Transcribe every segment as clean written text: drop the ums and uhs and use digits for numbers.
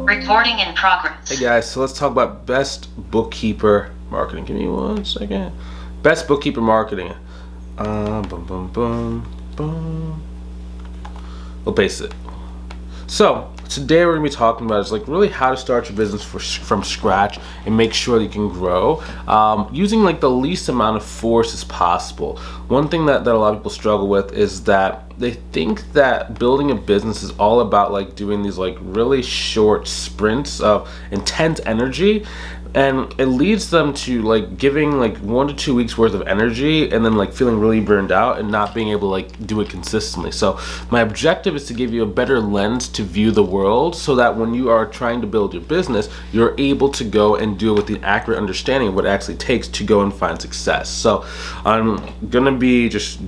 Recording in progress. Hey guys, so let's talk about best bookkeeper marketing. Give me 1 second. Best bookkeeper marketing. Boom, boom, boom, boom. We'll paste it. So today we're gonna be talking about is like really how to start your business from scratch and make sure that you can grow using like the least amount of force as possible. One thing that a lot of people struggle with is that they think that building a business is all about like doing these like really short sprints of intense energy, and it leads them to like giving like 1 to 2 weeks worth of energy and then like feeling really burned out and not being able to like do it consistently. So my objective is to give you a better lens to view the world so that when you are trying to build your business, you're able to go and do it with the accurate understanding of what it actually takes to go and find success. So I'm gonna be just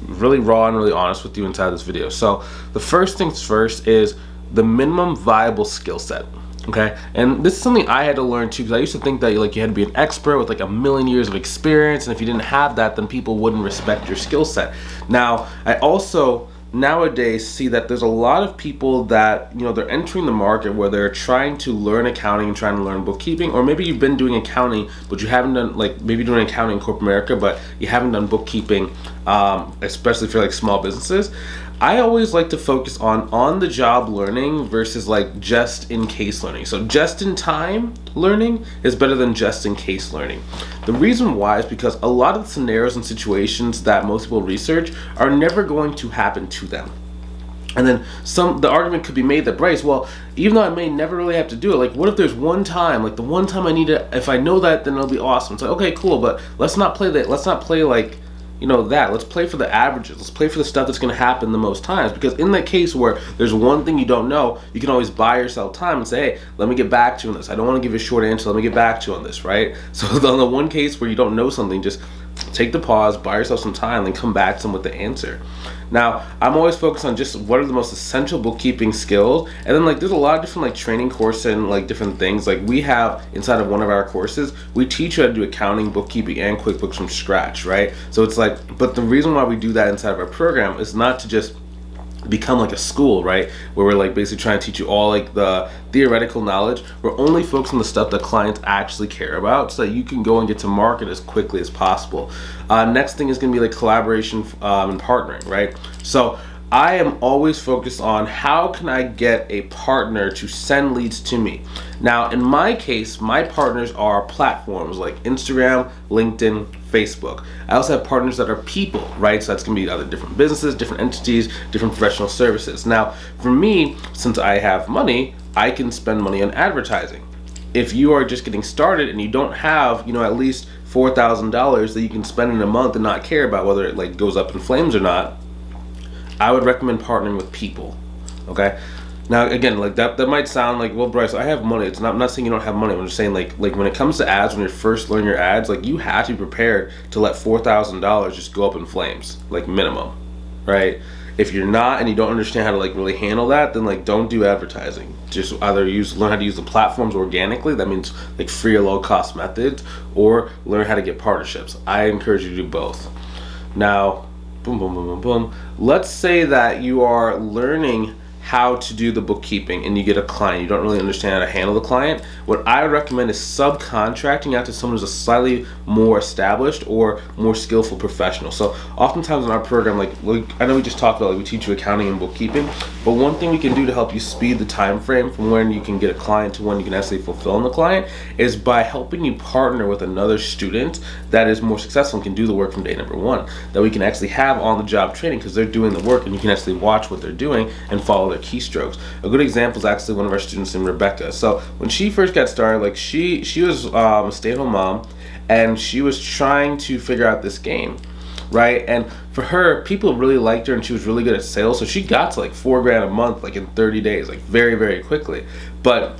really raw and really honest with you inside this video. So the first things first is the minimum viable skill set. Okay, and this is something I had to learn too, because I used to think that like you had to be an expert with like a million years of experience, and if you didn't have that, then people wouldn't respect your skill set. Now, I also nowadays see that there's a lot of people that, you know, they're entering the market where they're trying to learn accounting and trying to learn bookkeeping, or maybe you've been doing accounting but you haven't done, like maybe doing accounting in corporate America but you haven't done bookkeeping, especially for like small businesses. I always like to focus on the job learning versus like just in case learning. So just in time learning is better than just in case learning. The reason why is because a lot of the scenarios and situations that most people research are never going to happen to them. And then the argument could be made that, Bryce, well, even though I may never really have to do it, like what if there's one time, like the one time I need it, if I know that, then it'll be awesome. It's like, okay, cool, but let's not play that. Let's not play like, you know, that. Let's play for the averages. Let's play for the stuff that's going to happen the most times. Because in that case where there's one thing you don't know, you can always buy yourself time and say, hey, let me get back to you on this. I don't want to give you a short answer. Let me get back to you on this, right? So on the one case where you don't know something, just take the pause, buy yourself some time, and then come back to them with the answer. Now, I'm always focused on just what are the most essential bookkeeping skills, and then like there's a lot of different like training courses and like different things. Like we have inside of one of our courses, we teach you how to do accounting, bookkeeping, and QuickBooks from scratch, right? So it's like, but the reason why we do that inside of our program is not to just become like a school, right, where we're like basically trying to teach you all like the theoretical knowledge. We're only focused on the stuff that clients actually care about so that you can go and get to market as quickly as possible. Next thing is going to be like collaboration and partnering, right? So I am always focused on how can I get a partner to send leads to me. Now, in my case, my partners are platforms like Instagram, LinkedIn, Facebook. I also have partners that are people, right? So that's gonna be other different businesses, different entities, different professional services. Now, for me, since I have money, I can spend money on advertising. If you are just getting started and you don't have, you know, at least $4,000 that you can spend in a month and not care about whether it like goes up in flames or not, I would recommend partnering with people. Okay. Now again, like that might sound like, well, Bryce, I have money. I'm not saying you don't have money. I'm just saying like when it comes to ads, when you're first learning your ads, like you have to be prepared to let $4,000 just go up in flames, like minimum, right? If you're not and you don't understand how to like really handle that, then like don't do advertising. Just either learn how to use the platforms organically. That means like free or low cost methods, or learn how to get partnerships. I encourage you to do both. Now, boom, boom, boom, boom, boom. Let's say that you are learning how to do the bookkeeping and you get a client. You don't really understand how to handle the client. What I would recommend is subcontracting out to someone who's a slightly more established or more skillful professional. So oftentimes in our program, like I know we just talked about, like we teach you accounting and bookkeeping, but one thing we can do to help you speed the time frame from when you can get a client to when you can actually fulfill the client is by helping you partner with another student that is more successful and can do the work from day number one, that we can actually have on the job training because they're doing the work and you can actually watch what they're doing and follow their keystrokes. A good example is actually one of our students named Rebecca. So when she first got started, like she was a stay-at-home mom and she was trying to figure out this game, right? And for her, people really liked her and she was really good at sales, so she got to like $4,000 a month like in 30 days, like very, very quickly. But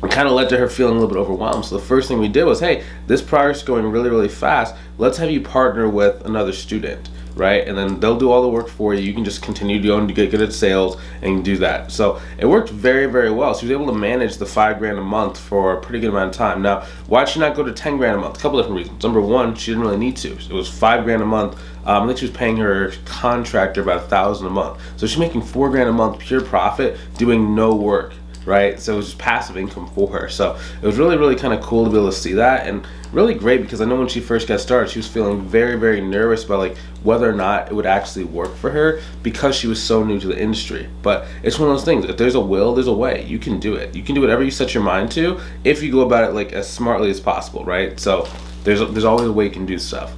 it kind of led to her feeling a little bit overwhelmed. So the first thing we did was, hey, this progress is going really, really fast. Let's have you partner with another student, right? And then they'll do all the work for you. You can just continue to get good at sales and do that. So it worked very, very well. She was able to manage the $5,000 a month for a pretty good amount of time. Now, why'd she not go to $10,000 a month? A couple different reasons. Number one, she didn't really need to. It was $5,000 a month. I think she was paying her contractor about $1,000 a month. So she's making $4,000 a month pure profit doing no work. right? So it was just passive income for her. So it was really, really kind of cool to be able to see that, and really great because I know when she first got started, she was feeling very, very nervous about like whether or not it would actually work for her because she was so new to the industry. But it's one of those things, if there's a will, there's a way. You can do it. You can do whatever you set your mind to if you go about it like as smartly as possible, right? So there's always a way you can do stuff.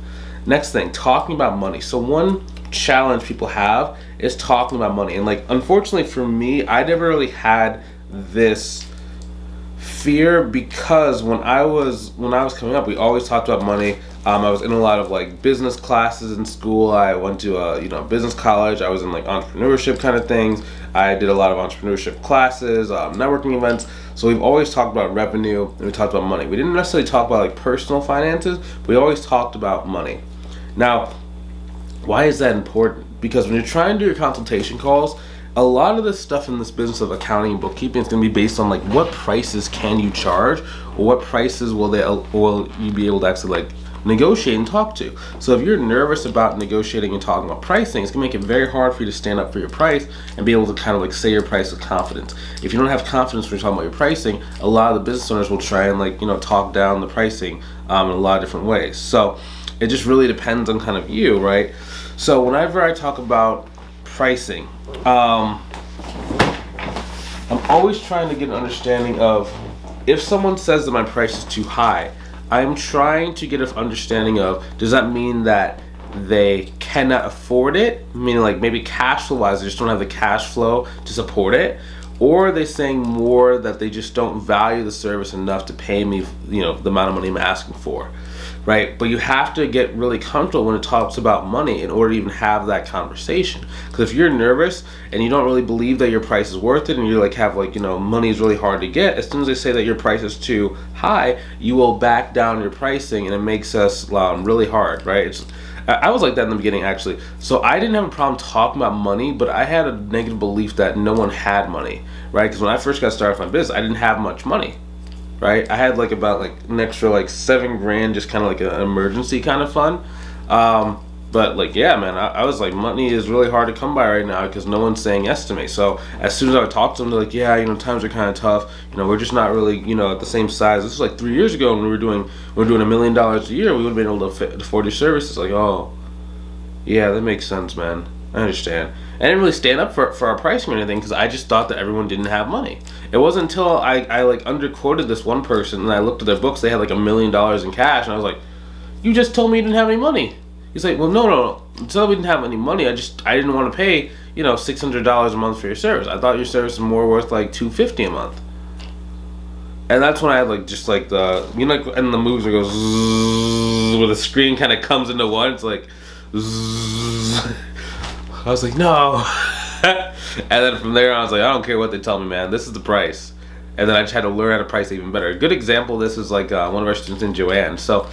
Next thing, talking about money. So one challenge people have is talking about money, and like unfortunately for me, I never really had this fear because when I was coming up, we always talked about money. I was in a lot of like business classes in school. I went to a business college. I was in like entrepreneurship kind of things. I did a lot of entrepreneurship classes, networking events. So we've always talked about revenue and we talked about money. We didn't necessarily talk about like personal finances, but we always talked about money. Now, why is that important? Because when you're trying to do your consultation calls, a lot of the stuff in this business of accounting and bookkeeping is going to be based on like what prices can you charge, or what prices will you be able to actually like negotiate and talk to. So if you're nervous about negotiating and talking about pricing, it's going to make it very hard for you to stand up for your price and be able to kind of like say your price with confidence. If you don't have confidence when you're talking about your pricing, a lot of the business owners will try and like talk down the pricing in a lot of different ways. So it just really depends on kind of you, right? So whenever I talk about pricing, I'm always trying to get an understanding of if someone says that my price is too high, I'm trying to get an understanding of, does that mean that they cannot afford it? Meaning like maybe cash flow wise, they just don't have the cash flow to support it? Or are they saying more that they just don't value the service enough to pay me, the amount of money I'm asking for, right? But you have to get really comfortable when it talks about money in order to even have that conversation. Because if you're nervous and you don't really believe that your price is worth it, and you money is really hard to get, as soon as they say that your price is too high, you will back down your pricing, and it makes us really hard, right? I was like that in the beginning, actually. So I didn't have a problem talking about money, but I had a negative belief that no one had money, right? Because when I first got started with my business, I didn't have much money, right? I had like about like an extra like $7,000, just kind of like an emergency kind of fund. But like, yeah, man, I was like, money is really hard to come by right now because no one's saying yes to me. So as soon as I would talk to them, they're like, yeah, times are kind of tough. We're just not really, at the same size. This was like 3 years ago when we were doing $1 million a year. We would have been able to afford your services. Like, oh, yeah, that makes sense, man. I understand. I didn't really stand up for our pricing or anything because I just thought that everyone didn't have money. It wasn't until I like underquoted this one person and I looked at their books. They had like $1 million in cash, and I was like, you just told me you didn't have any money. He's like, well, no. Until we didn't have any money, I didn't want to pay, $600 a month for your service. I thought your service was more worth like $250 a month. And that's when I had like just like the and the moves where it goes zzz, where the screen kind of comes into one. It's like zzz. I was like, no. And then from there on, I was like, I don't care what they tell me, man. This is the price. And then I just had to learn how to price even better. A good example of this is like one of our students in Joanne. So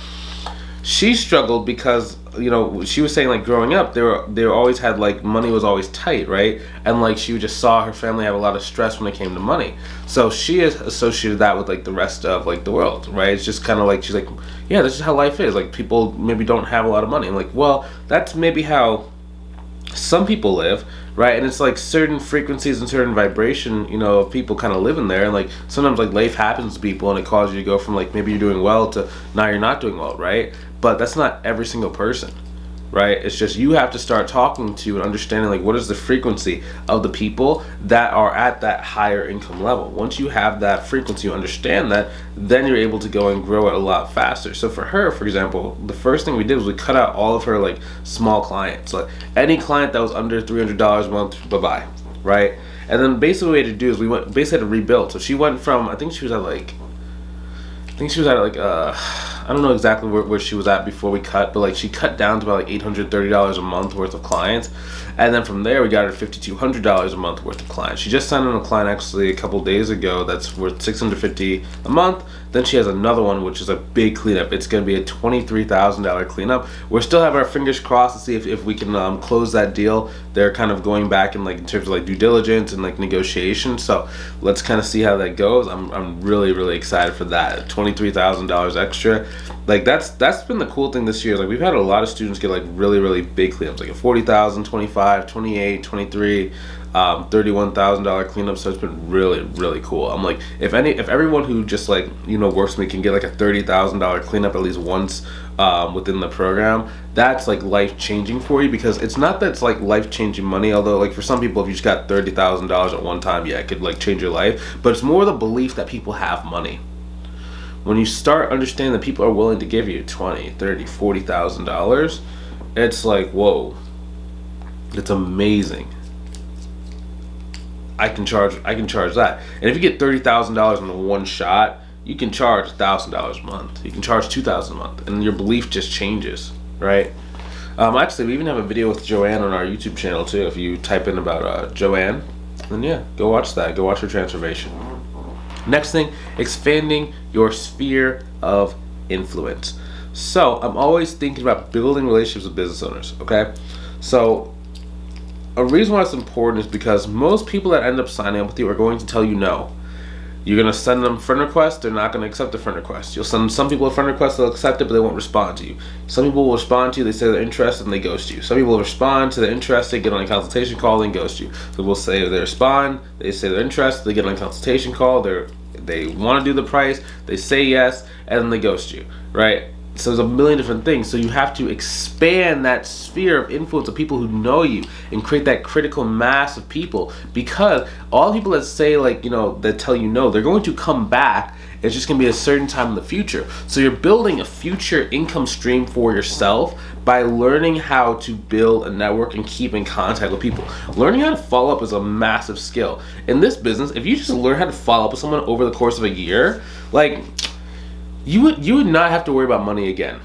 she struggled because she was saying like growing up they were always had like money was always tight, right? And like she just saw her family have a lot of stress when it came to money. So she has associated that with like the rest of like the world, right? It's just kind of like she's like, yeah, this is how life is. Like people maybe don't have a lot of money. I'm like, well, that's maybe how some people live, right? And it's like certain frequencies and certain vibration, people kind of live in there, and like sometimes like life happens to people and it causes you to go from like maybe you're doing well to now you're not doing well, right? But that's not every single person, right? It's just you have to start talking to and understanding like what is the frequency of the people that are at that higher income level. Once you have that frequency, you understand that, then you're able to go and grow it a lot faster. So for her, for example, the first thing we did was we cut out all of her like small clients. Like any client that was under $300 a month, bye-bye, right? And then basically what we had to do is we had to rebuild. So she went from, I think she was at I don't know exactly where she was at before we cut, but like she cut down to about like $830 a month worth of clients, and then from there we got her $5,200 a month worth of clients. She just signed on a client actually a couple days ago that's worth $650 a month. Then she has another one which is a big cleanup. It's going to be a $23,000 cleanup. We're still have our fingers crossed to see if we can close that deal. They're kind of going back in like in terms of like due diligence and like negotiation. So let's kind of see how that goes. I'm really, really excited for that. $23,000 extra. like that's been the cool thing this year. Like we've had a lot of students get like really, really big cleanups, like a 40,000, 25, 28, 23, $31,000 cleanup. So it's been really, really cool. I'm like, if everyone who just like, you know, works with me can get like a $30,000 cleanup at least once within the program, that's like life changing for you, because it's not that it's like life changing money, although like for some people, if you just got $30,000 at one time, yeah, it could like change your life. But it's more the belief that people have money. When you start understanding that people are willing to give you $20,000, $30,000, $40,000, it's like, whoa, it's amazing. I can charge that. And if you get $30,000 in one shot, you can charge $1,000 a month. You can charge $2,000 a month, and your belief just changes, right? Actually, we even have a video with Joanne on our YouTube channel too. If you type in about Joanne, then yeah, go watch that. Go watch her transformation. Next thing, expanding your sphere of influence. So I'm always thinking about building relationships with business owners, okay? So a reason why it's important is because most people that end up signing up with you are going to tell you no. You're going to send them friend requests, they're not going to accept the friend request. You'll send some people a friend request, they'll accept it, but they won't respond to you. Some people will respond to you, they say they're interested, and they ghost you. Some people will respond to they're interested, get on a consultation call, then ghost you. So we'll say they respond, they say they're interested, they get on a consultation call, they want to do the price, they say yes, and then they ghost you, right? So there's a million different things. So you have to expand that sphere of influence of people who know you and create that critical mass of people, because all the people that say, like, you know, that tell you no, they're going to come back. It's just going to be a certain time in the future. So you're building a future income stream for yourself by learning how to build a network and keep in contact with people. Learning how to follow up is a massive skill. In this business, if you just learn how to follow up with someone over the course of a year, like, you would not have to worry about money again.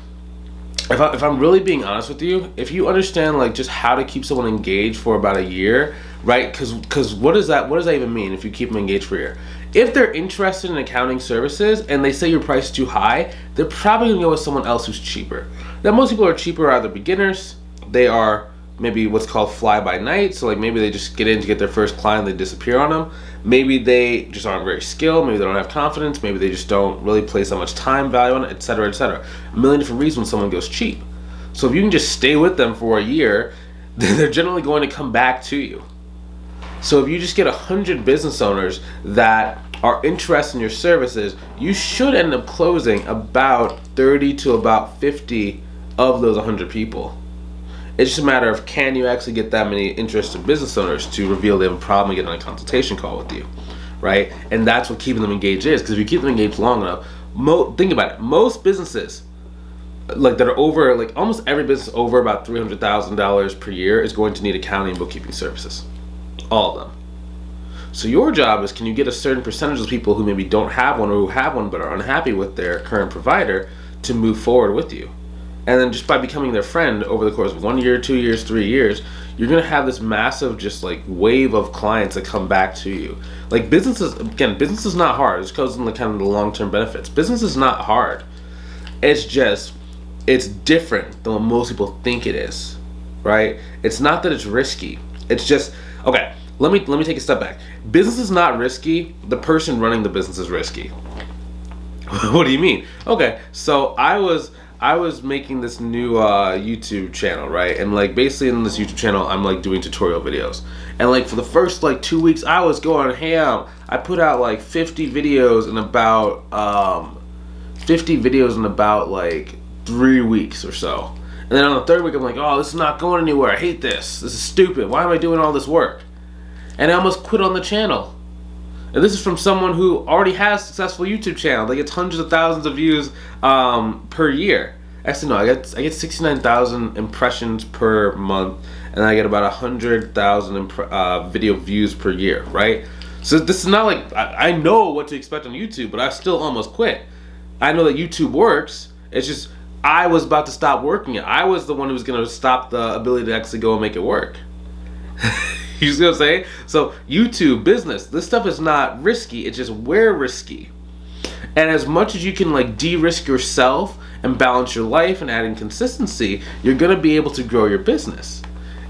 If I'm really being honest with you, if you understand like just how to keep someone engaged for about a year, right? Because what does that even mean if you keep them engaged for a year? If they're interested in accounting services and they say your price is too high, they're probably gonna go with someone else who's cheaper. Now most people are cheaper, are either beginners, they are maybe what's called fly by night, so like maybe they just get in to get their first client, they disappear on them. Maybe they just aren't very skilled, maybe they don't have confidence, maybe they just don't really place that much time value on it, etc., etc. A million different reasons when someone goes cheap. So if you can just stay with them for a year, then they're generally going to come back to you. So if you just get 100 business owners that are interested in your services, you should end up closing about 30 to about 50 of those 100 people. It's just a matter of, can you actually get that many interested business owners to reveal they have a problem and get on a consultation call with you, right? And that's what keeping them engaged is, because if you keep them engaged long enough, think about it, most businesses like that are over, like almost every business over about $300,000 per year is going to need accounting and bookkeeping services, all of them. So your job is, can you get a certain percentage of people who maybe don't have one or who have one but are unhappy with their current provider to move forward with you? And then just by becoming their friend over the course of 1 year, 2 years, 3 years, you're going to have this massive just like wave of clients that come back to you. Like business is not hard. It goes into kind of the long-term benefits. Business is not hard. It's different than what most people think it is, right? It's not that it's risky. It's just, okay, let me take a step back. Business is not risky. The person running the business is risky. What do you mean? Okay, so I was making this new YouTube channel, right? And like basically in this YouTube channel, I'm like doing tutorial videos. And like for the first like 2 weeks, I was going ham. I put out like 50 videos in about like 3 weeks or so. And then on the third week, I'm like, oh, this is not going anywhere. I hate this. This is stupid. Why am I doing all this work? And I almost quit on the channel. And this is from someone who already has a successful YouTube channel. They get hundreds of thousands of views per year. Actually, no, I get 69,000 impressions per month, and I get about 100,000 video views per year, right? So this is not like, I know what to expect on YouTube, but I still almost quit. I know that YouTube works. It's just, I was about to stop working it. I was the one who was going to stop the ability to actually go and make it work. You see what I'm saying? So YouTube, business, this stuff is not risky. It's just we're risky. And as much as you can like de-risk yourself and balance your life and add in consistency, you're going to be able to grow your business.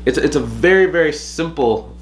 it's a very simple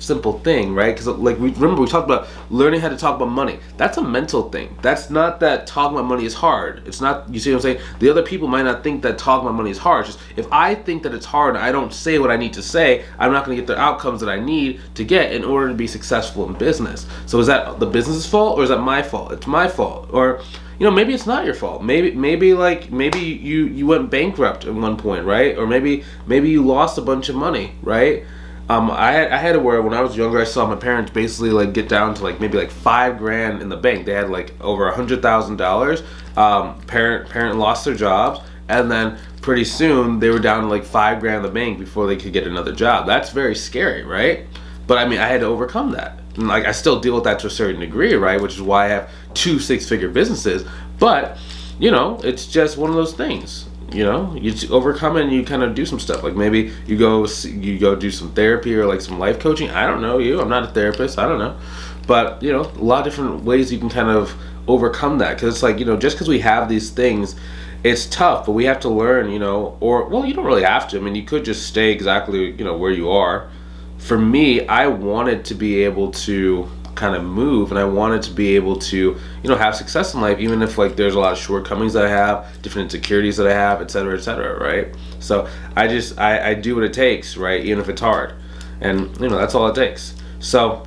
thing, right? Because like we talked about learning how to talk about money. That's a mental thing. That's not that talking about money is hard. It's not, you see what I'm saying? The other people might not think that talking about money is hard. Just if I think that it's hard and I don't say what I need to say, I'm not going to get the outcomes that I need to get in order to be successful in business. So is that the business's fault or is that my fault? It's my fault. Or maybe it's not your fault. Maybe you went bankrupt at one point, right? Or maybe you lost a bunch of money, right? I had to where when I was younger, I saw my parents basically like get down to like maybe like $5,000 in the bank. They had like over $100,000. Parent lost their jobs, and then pretty soon they were down to like $5,000 in the bank before they could get another job. That's very scary, right? But I mean, I had to overcome that. And like I still deal with that to a certain degree, right? Which is why I have 2 6-figure businesses. But it's just one of those things. You overcome it and you kind of do some stuff. Like maybe you go do some therapy or like some life coaching. I don't know you. I'm not a therapist. I don't know. But a lot of different ways you can kind of overcome that. Because it's like just because we have these things, it's tough. But we have to learn. Or well, you don't really have to. I mean, you could just stay exactly where you are. For me, I wanted to be able to kind of move, and I wanted to be able to have success in life, even if like there's a lot of shortcomings that I have, different insecurities that I have, et cetera, right? So I do what it takes, right? Even if it's hard, and that's all it takes. So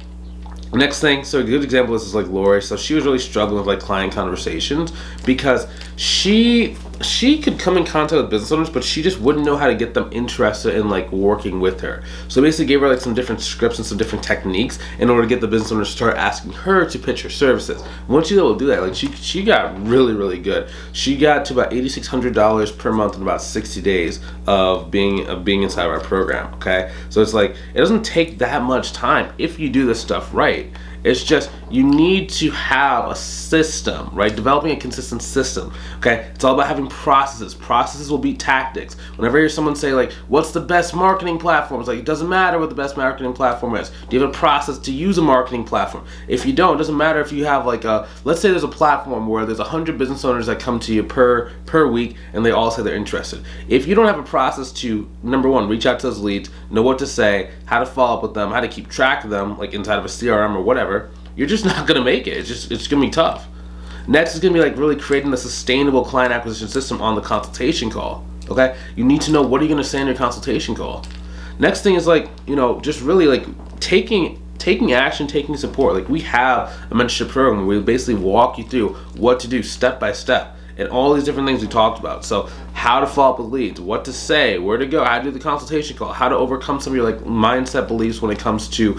next thing, so a good example of this is like Lori. So she was really struggling with like client conversations because she could come in contact with business owners, but she just wouldn't know how to get them interested in like working with her. So basically gave her like some different scripts and some different techniques in order to get the business owners to start asking her to pitch her services. Once she was able to do that, like she got really good. She got to about $8,600 per month in about 60 days of being inside of our program. Okay, so it's like it doesn't take that much time if you do this stuff right. It's just you need to have a system, right? Developing a consistent system, okay? It's all about having processes. Processes will beat tactics. Whenever you hear someone say, like, what's the best marketing platform? It's like, it doesn't matter what the best marketing platform is. Do you have a process to use a marketing platform? If you don't, it doesn't matter if you have, like, let's say there's a platform where there's 100 business owners that come to you per week, and they all say they're interested. If you don't have a process to, number one, reach out to those leads, know what to say, how to follow up with them, how to keep track of them, like inside of a CRM or whatever, you're just not gonna make it. It's gonna be tough. Next is gonna be like really creating a sustainable client acquisition system on the consultation call. Okay, you need to know what are you gonna say in your consultation call. Next thing is like just really like taking action, taking support. Like we have a mentorship program where we basically walk you through what to do step by step. And all these different things we talked about. So how to follow up with leads, what to say, where to go, how to do the consultation call, how to overcome some of your like mindset beliefs when it comes to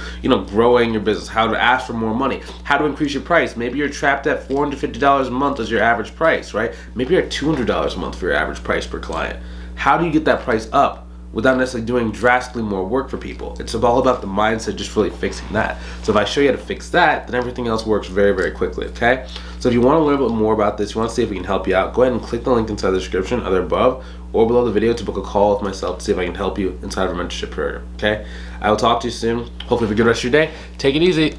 growing your business, how to ask for more money, how to increase your price. Maybe you're trapped at $450 a month as your average price, right? Maybe you're at $200 a month for your average price per client. How do you get that price up without necessarily doing drastically more work for people? It's all about the mindset, just really fixing that. So if I show you how to fix that, then everything else works very quickly, okay? So if you want to learn a bit more about this, you want to see if we can help you out, go ahead and click the link inside the description, either above or below the video, to book a call with myself to see if I can help you inside of our mentorship program, okay? I will talk to you soon. Hopefully have a good rest of your day. Take it easy.